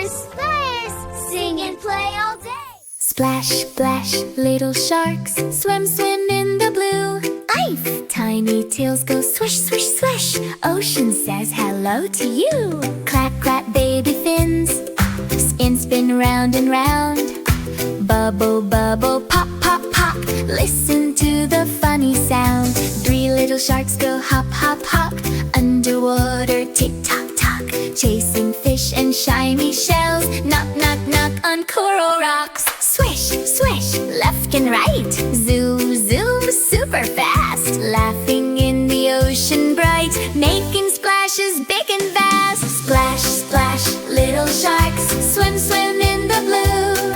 splash, sing and play all day. Splash, splash, little sharks swim, swim in the blue. Ice, tiny tails go swish, swish, swish. Ocean says hello to you. Clap, clap, baby fins, spin, spin round and round. Bubble, bubble, pop, pop, pop. Listen to the funny sound. Three little sharks go hop, hop, hop. Underwater, tick, tock, tock. Chasing fish and shiny shells. Knock, knock, knock on coral rocks. Swish, swish, left and right. Zoom, zoom, super fast. Laughing in the ocean bright, making splashes big and vast. Splash, splash, little sharks swim, swim in the blue.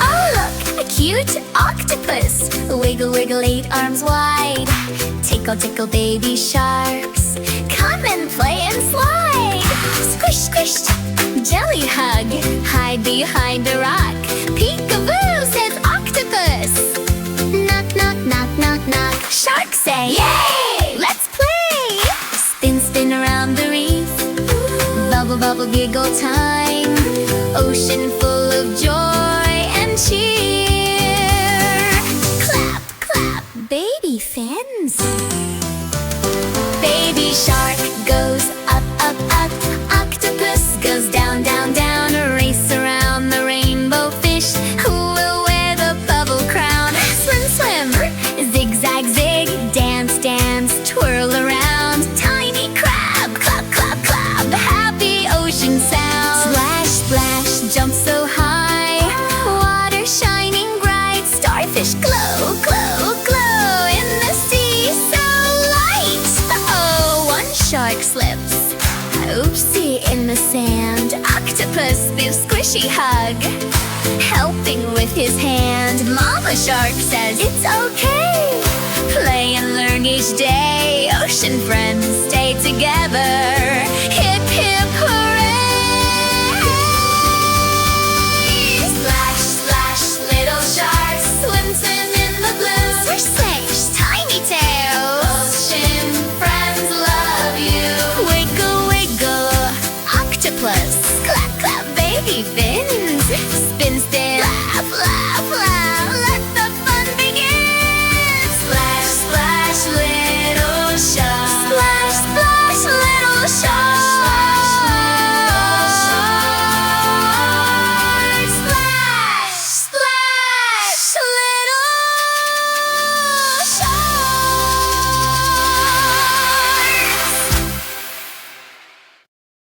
Oh look, a cute octopus. Wiggle, wiggle, 8 arms wide. Tickle, tickle, baby sharks. Come and play and slide. Squish, squish, jelly hug. Hide behind a rock. Peekaboo, says octopus. Knock, knock, knock, knock, knock. Sharks say, yay! Let's play! Spin, spin around the reef. Bubble, bubble, giggle time. Ocean full of joy and cheer. Clap, clap, baby fins. Baby shark goes up, up, up. Octopus goes down, down, down. Race around the rainbow fish. Who will wear the bubble crown? Swim, swim, zigzag, zig. Dance, dance, twirl around. Tiny crab, clap, clap, clap. Happy ocean sound. Splash, splash, jump so high. Water shining bright. Starfish glow, glow, glow. In the sea so light. Oh, one shark slips. Oopsie in the sand. Octopus gives squishy hug, helping with his hand. Mama shark says it's okay. Play and learn each day. Ocean friends stay together.